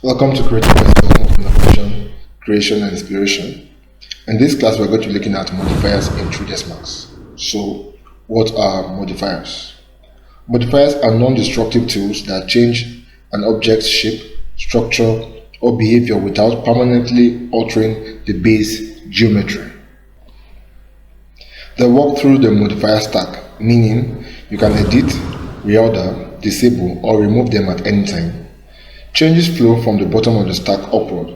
Welcome to Creative Development Innovation, Creation and Inspiration. In this class, we're going to be looking at modifiers in 3ds Max. So, what are modifiers? Modifiers are non-destructive tools that change an object's shape, structure, or behavior without permanently altering the base geometry. They work through the modifier stack, meaning you can edit, reorder, disable, or remove them at any time. Changes flow from the bottom of the stack upward.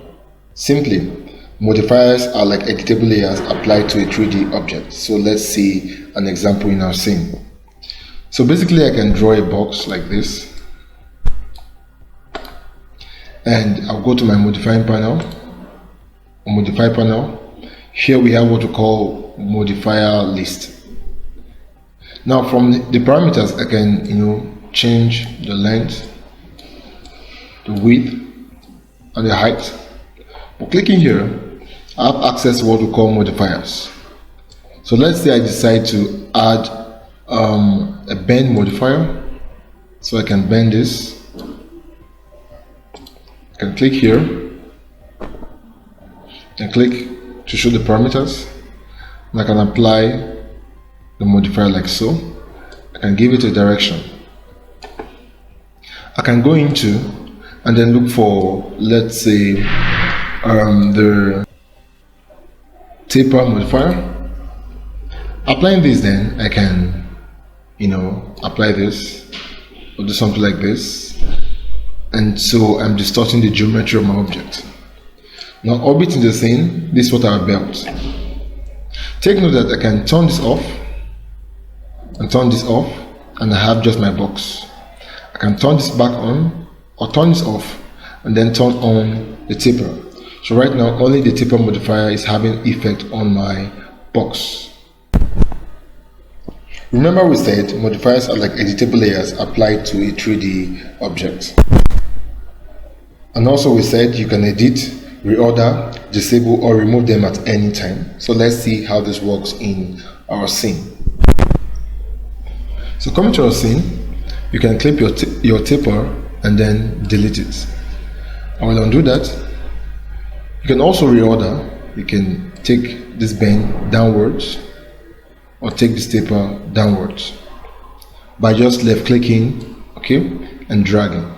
Simply, modifiers are like editable layers applied to a 3D object. So let's see an example in our scene. So basically I can draw a box like this, and I'll go to my modify panel. Here we have what we call modifier list. Now from the parameters I can change the length, the width and the height. But clicking here, I have access to what we call modifiers. So let's say I decide to add a bend modifier. So I can bend this. I can click here and click to show the parameters, and I can apply the modifier like so. I can give it a direction. I can go into and then look for, let's say, the taper modifier. Applying this, then I can apply this or do something like this, and so I'm distorting the geometry of my object. Now orbiting the scene, this is what I've built. Take note that I can turn this off and turn this off, and I have just my box. I can turn this back on or turn this off and then turn on the taper. So right now only the taper modifier is having effect on my box. Remember we said modifiers are like editable layers applied to a 3D object. And also we said you can edit, reorder, disable or remove them at any time. So let's see how this works in our scene. So coming to our scene, you can clip your taper and then delete it. I will undo that. You can also reorder. You can take this bend downwards or take this taper downwards by just left clicking, and dragging.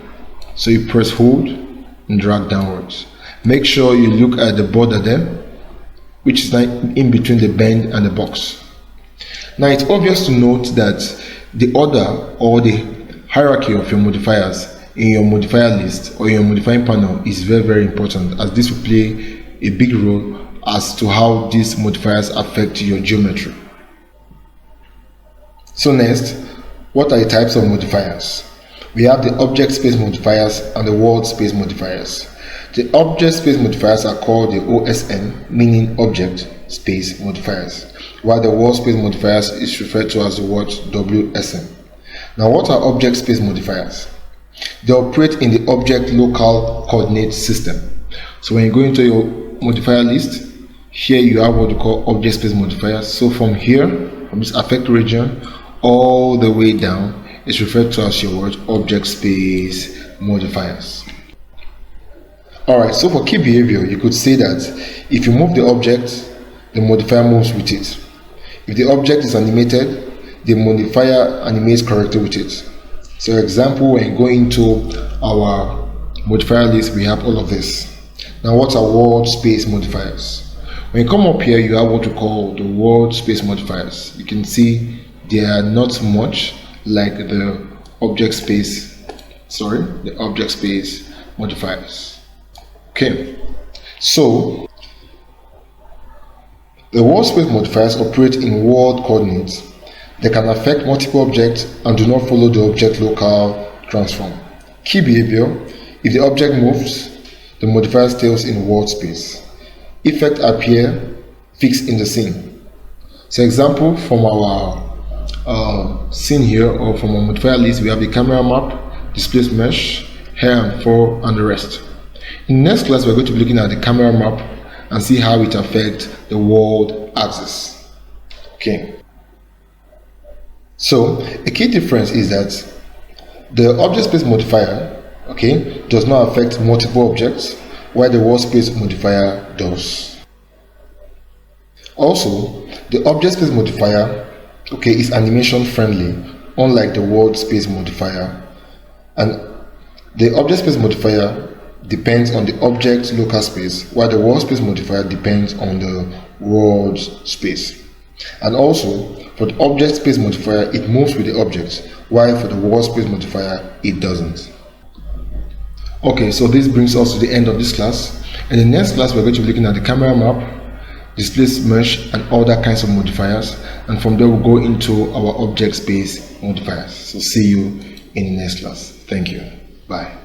So you press hold and drag downwards. Make sure you look at the border there, which is in between the bend and the box. Now it's obvious to note that the order or the hierarchy of your modifiers in your modifier list or your modifying panel is very, very important, as this will play a big role as to how these modifiers affect your geometry. So next, what are the types of modifiers? We have the Object Space Modifiers and the World Space Modifiers. The Object Space Modifiers are called the OSM, meaning Object Space Modifiers, while the World Space Modifiers is referred to as the word WSM. Now what are Object Space Modifiers? They operate in the object local coordinate system. So when you go into your modifier list, here you have what we call Object Space Modifiers. So from here, from this affect region all the way down, it's referred to as your word Object Space Modifiers. Alright, so for key behavior, you could say that if you move the object, the modifier moves with it. If the object is animated, the modifier animates correctly with it. So example, when you go into our modifier list, we have all of this. Now what are World Space Modifiers? When you come up here, you have what we call the World Space Modifiers. You can see they are not much like the Object Space Modifiers. Okay, so the World Space Modifiers operate in world coordinates. They can affect multiple objects and do not follow the object local transform. Key behavior: if the object moves, the modifier stays in world space. Effects appear fixed in the scene. So example from our scene here, or from our modifier list, we have the camera map, displace mesh, hair and fur, and the rest. In the next class, we're going to be looking at the camera map and see how it affects the world axis. Okay. So a key difference is that the Object Space Modifier okay, does not affect multiple objects, while the World Space Modifier does. Also, the Object Space Modifier, okay, is animation friendly, unlike the World Space Modifier. And the Object Space Modifier depends on the object's local space, while the World Space Modifier depends on the world space. And also, for the Object Space Modifier, it moves with the object, while for the World Space Modifier, it doesn't. Okay, so this brings us to the end of this class. In the next class, we're going to be looking at the camera map, Displace Mesh, and other kinds of modifiers. And from there, we'll go into our Object Space Modifiers. So see you in the next class. Thank you. Bye.